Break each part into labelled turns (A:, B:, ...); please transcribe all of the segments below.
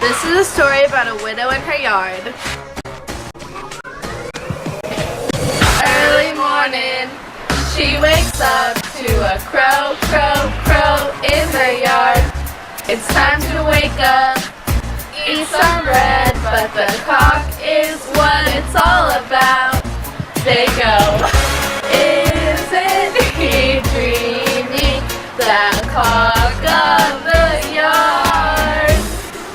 A: This is a story about a widow in her yard. Early morning, she wakes up to a crow, crow, crow in her yard. It's time to wake up, eat some bread, but the cock is what it's all about. They go, isn't he dreamy, that cock of the yard?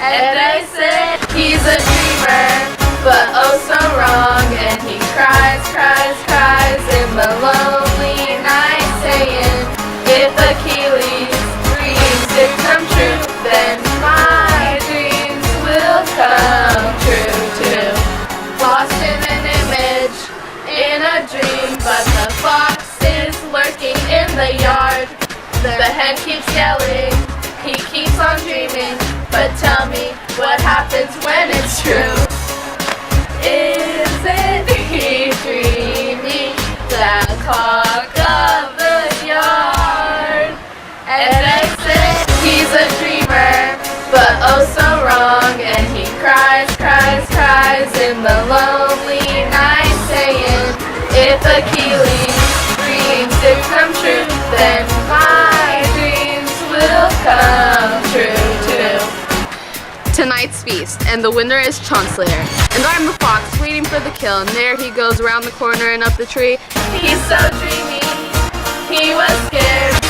A: And I say, he's a dreamer, but oh so wrong. And he cries, cries, cries in the lonely night, saying, if Achilles' dreams did come true, then my dreams will come true too. Lost in an image, in a dream, but the fox is lurking in the yard. The hen keeps yelling, he keeps on dreaming, but tell me what happens when it's true. Isn't he dreamy, that cock of the yard? And I say, he's a dreamer, but oh so wrong. And he cries, cries, cries in the lonely night, saying, if Achilles' dreams did come true, then my dreams will come true too.
B: Tonight's feast, and the winner is Chancellor. And I'm the fox, waiting for the kill, and there he goes around the corner and up the tree.
A: He's so dreamy, he was scared,